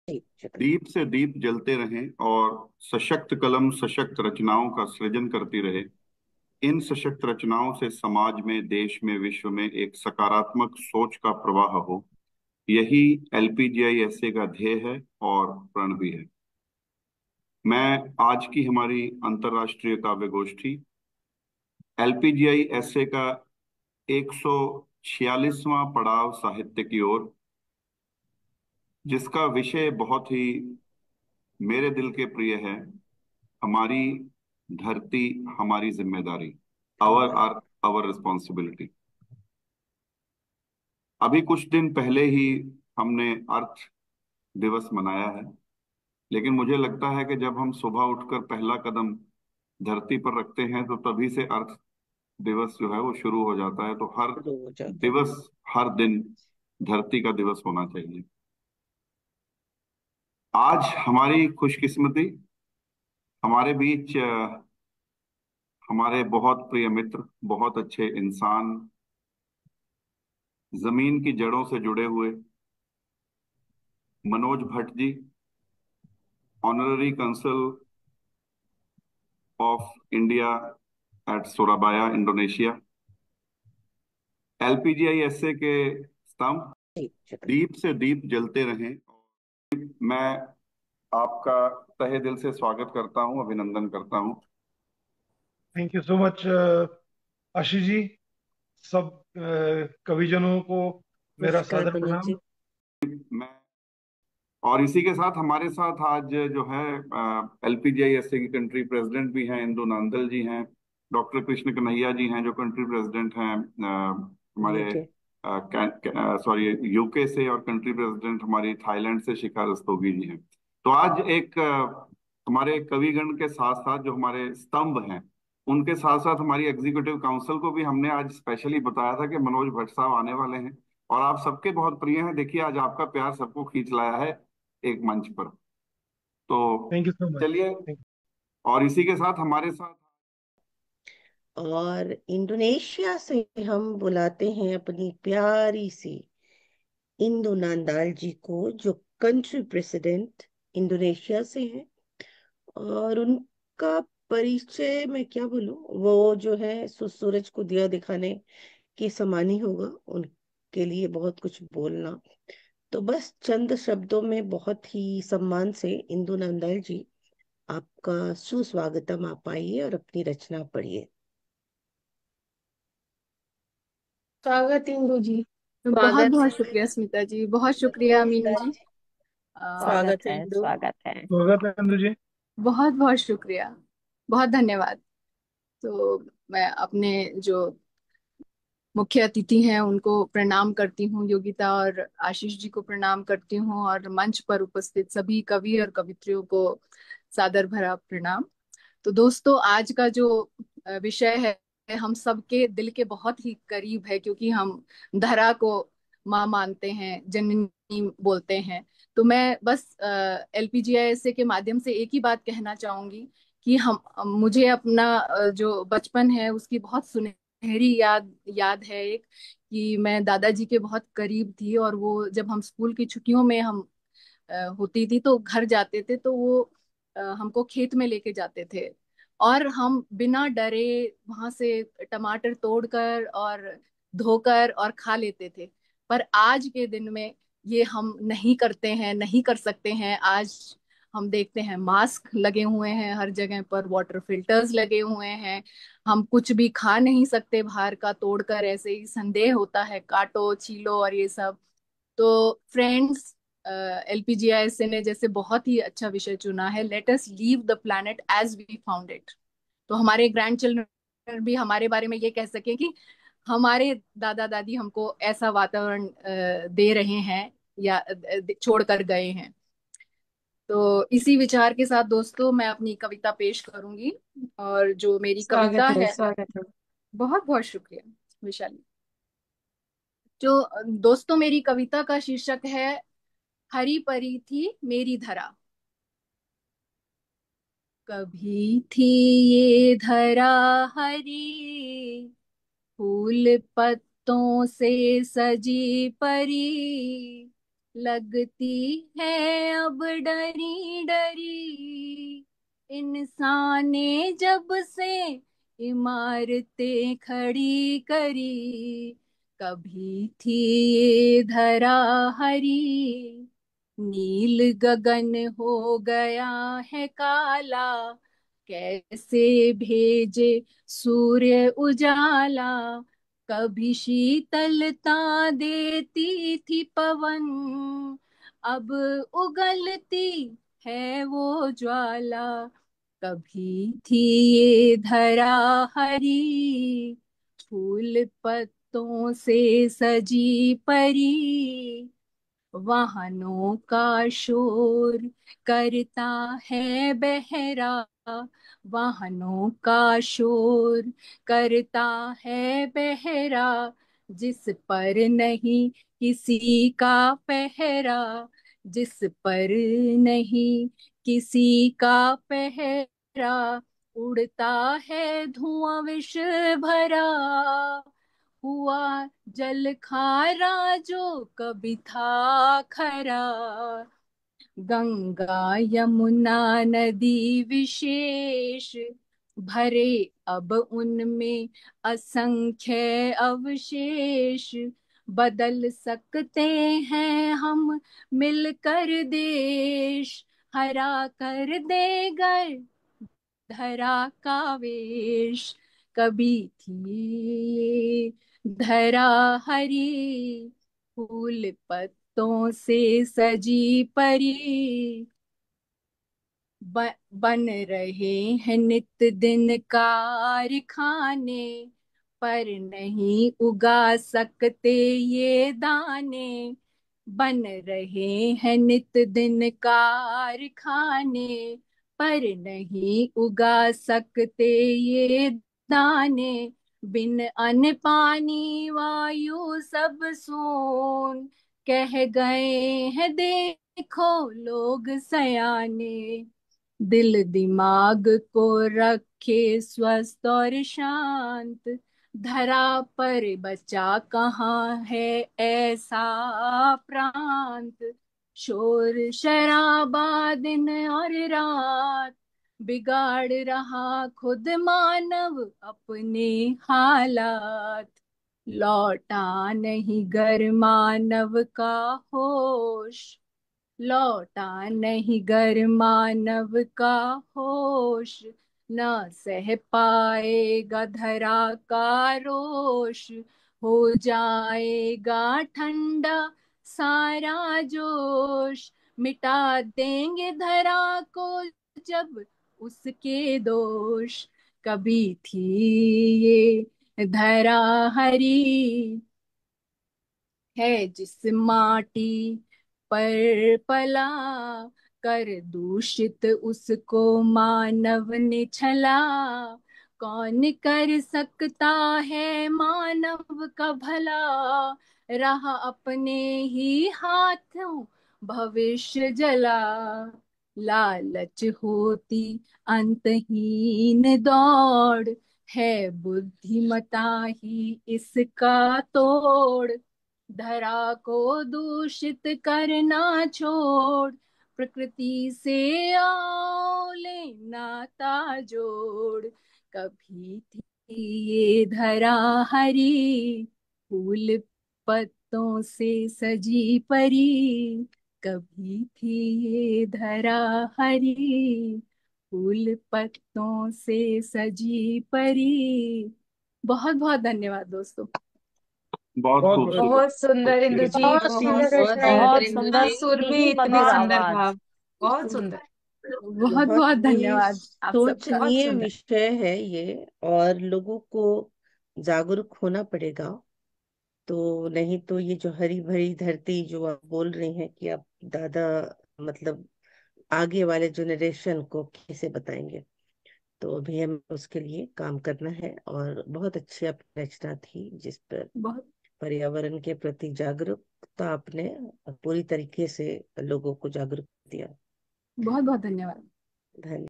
दीप से दीप जलते रहें और सशक्त कलम सशक्त रचनाओं का सृजन करती रहे। इन सशक्त रचनाओं से समाज में, देश में, विश्व में एक सकारात्मक सोच का प्रवाह हो। यही एलपीजीआईएसए का ध्येय है और प्रण भी है। मैं आज की हमारी अंतर्राष्ट्रीय काव्य गोष्ठी एलपीजीआईएसए का 146वां पड़ाव साहित्य की ओर, जिसका विषय बहुत ही मेरे दिल के प्रिय है। हमारी धरती, हमारी जिम्मेदारी, आवर आर आवर रिस्पॉन्सिबिलिटी। अभी कुछ दिन पहले ही हमने अर्थ दिवस मनाया है, लेकिन मुझे लगता है कि जब हम सुबह उठकर पहला कदम धरती पर रखते हैं तो तभी से अर्थ दिवस जो है वो शुरू हो जाता है। तो हर शुरू हो जाता है। दिवस, हर दिन धरती का दिवस होना चाहिए। आज हमारी खुशकिस्मती, हमारे बीच हमारे बहुत प्रिय मित्र, बहुत अच्छे इंसान, जमीन की जड़ों से जुड़े हुए Manoj Bhatt ji, honorary consul of India at Surabaya, Indonesia. LPGISA के स्तंभ दीप से दीप जलते रहें। मैं आपका तहे दिल से स्वागत करता हूं, अभिनंदन करता हूं। Thank you so much Ashish ji. सब कविजनों को मेरा नमस्कार सादर मनोज प्रणाम। जी। मैं और इसी के साथ हमारे साथ आज जो है एलपीजीआईएसए की कंट्री प्रेसिडेंट भी हैं, इंदु नांदल जी हैं, डॉक्टर कृष्ण कन्हैया जी हैं जो कंट्री प्रेसिडेंट हैं हमारे यूके। सॉरी यूके से, और कंट्री प्रेसिडेंट हमारी थाईलैंड से शिखा रस्तोगी जी हैं। तो आज एक हमारे कविगण के साथ साथ जो हमारे स्तंभ हैं, उनके साथ साथ हमारी एग्जीक्यूटिव काउंसिल को भी हमने आज स्पेशली बताया था कि मनोज भट्ट साहब आने वाले हैं और आप सबके बहुत प्रिय हैं। देखिए आज आपका प्यार सबको खींच लाया है एक मंच पर। तो थैंक यू सो मच। चलिए, और इसी के साथ हमारे साथ और इंडोनेशिया से हम बुलाते हैं अपनी प्यारी सी इंदु नांदाल जी को, जो कंट्री प्रेसिडेंट इंडोनेशिया से हैं। और उनका परिचय मैं क्या बोलूं, वो जो है सूरज को दिया दिखाने के समान ही होगा। उनके लिए बहुत कुछ बोलना, तो बस चंद शब्दों में बहुत ही सम्मान से इंदु नंदन जी, आपका सुस्वागतम। आप आइए और अपनी रचना पढ़िए। स्वागत है इंदु जी। बहुत स्वागत बहुत है। शुक्रिया स्मिता जी, बहुत शुक्रिया मीनू जी। स्वागत है इंदु। स्वागत है। स्वागत है अंदु जी। बहुत बहुत शुक्रिया, बहुत धन्यवाद। तो मैं अपने जो मुख्य अतिथि हैं उनको प्रणाम करती हूँ, योगिता और आशीष जी को प्रणाम करती हूँ, और मंच पर उपस्थित सभी कवि और कवित्रियों को सादर भरा प्रणाम। तो दोस्तों, आज का जो विषय है हम सबके दिल के बहुत ही करीब है, क्योंकि हम धरा को माँ मानते हैं, जननी बोलते हैं। तो मैं बस एलपीजीआईएसए के माध्यम से एक ही बात कहना चाहूंगी कि हम मुझे अपना जो बचपन है उसकी बहुत सुनहरी याद याद है एक, कि मैं दादाजी के बहुत करीब थी, और वो जब हम स्कूल की छुट्टियों में हम होती थी तो घर जाते थे, तो वो हमको खेत में लेके जाते थे, और हम बिना डरे वहां से टमाटर तोड़कर और धोकर और खा लेते थे। पर आज के दिन में ये हम नहीं करते हैं, नहीं कर सकते हैं। आज हम देखते हैं मास्क लगे हुए हैं हर जगह पर, वाटर फिल्टर्स लगे हुए हैं, हम कुछ भी खा नहीं सकते बाहर का तोड़कर, ऐसे ही संदेह होता है, काटो छीलो और ये सब। तो फ्रेंड्स, एलपीजीआईएसए ने जैसे बहुत ही अच्छा विषय चुना है, let us leave the planet as we found it. तो हमारे ग्रैंड चिल्ड्रन भी हमारे बारे में ये कह सके कि हमारे दादा दादी हमको ऐसा वातावरण दे रहे हैं या छोड़ कर गए हैं। तो इसी विचार के साथ दोस्तों मैं अपनी कविता पेश करूंगी। और जो मेरी कविता स्वागत है, है, स्वागत है। बहुत बहुत शुक्रिया विशाली। जो दोस्तों, मेरी कविता का शीर्षक है हरी परी थी मेरी धरा। कभी थी ये धरा हरी, फूल पत्तों से सजी परी, लगती है अब डरी डरी, इंसान ने जब से इमारतें खड़ी करी। कभी थी ये धरा हरी, नील गगन हो गया है काला, कैसे भेजे सूर्य उजाला। कभी शीतलता देती थी पवन, अब उगलती है वो ज्वाला। कभी थी ये धरा हरी, फूल पत्तों से सजी परी। वाहनों का शोर करता है बहरा, वाहनों का शोर करता है बहरा। जिस पर नहीं किसी का पहरा, जिस पर नहीं किसी का पहरा। उड़ता है धुआं विष भरा, हुआ जल खारा जो कभी था खरा। गंगा यमुना नदी विशेष, भरे अब उनमें असंख्य अवशेष। बदल सकते हैं हम मिलकर देश, हरा कर देगा धरा का वेश। कभी थी ये धरा हरी, फूल पत्तों से सजी परी। बन रहे हैं नित दिन कारखाने, पर नहीं उगा सकते ये दाने। बन रहे हैं नित दिन कारखाने, पर नहीं उगा सकते ये दाने। बिन अन्न पानी वायु सब सून, कह गए हैं देखो लोग सयाने। दिल दिमाग को रखे स्वस्थ और शांत, धरा पर बचा कहाँ है ऐसा प्रांत। शोर शराबा दिन और रात, बिगाड़ रहा खुद मानव अपने हालात। लौटा नहीं घर मानव का होश, लौटा नहीं घर मानव का होश। न सह पाएगा धरा का रोष, हो जाएगा ठंडा सारा जोश। मिटा देंगे धरा को जब उसके दोष। कभी थी ये धरा हरी, है जिस माटी पर पला, कर दूषित उसको मानव ने छला। कौन कर सकता है मानव का भला, रहा अपने ही हाथों भविष्य जला। लालच होती अंतहीन दौड़, है बुद्धिमता ही इसका तोड़। धरा को दूषित करना छोड़, प्रकृति से आओ लेना जोड़। कभी थी ये धरा हरी, फूल पत्तों से सजी परी। कभी थी ये धरा हरी, फूल पत्तों से सजी परी। बहुत बहुत धन्यवाद दोस्तों। बहुत बहुत बहुत खूबसूरत। बहुत सुंदर इंदु जी, बहुत बहुत सुंदर सुंदर बहुत इंदु सुंदर, जी, सुर भी इतनी इतने मधुर सुंदर आवाज, भाव, बहुत सुंदर। बहुत बहुत बहुत ही धन्यवाद आप सबका। बहुत सोचनीय सुंदर। विषय है ये, और लोगों को जागरूक होना पड़ेगा। तो नहीं तो ये जो हरी भरी धरती जो आप बोल रही हैं कि आप दादा, मतलब आगे वाले जनरेशन को कैसे बताएंगे। तो अभी हमें उसके लिए काम करना है। और बहुत अच्छी आपकी रचना थी जिस पर बहुत पर्यावरण के प्रति जागरूकता आपने पूरी तरीके से लोगों को जागरूक दिया। बहुत बहुत धन्यवाद। धन्यवाद।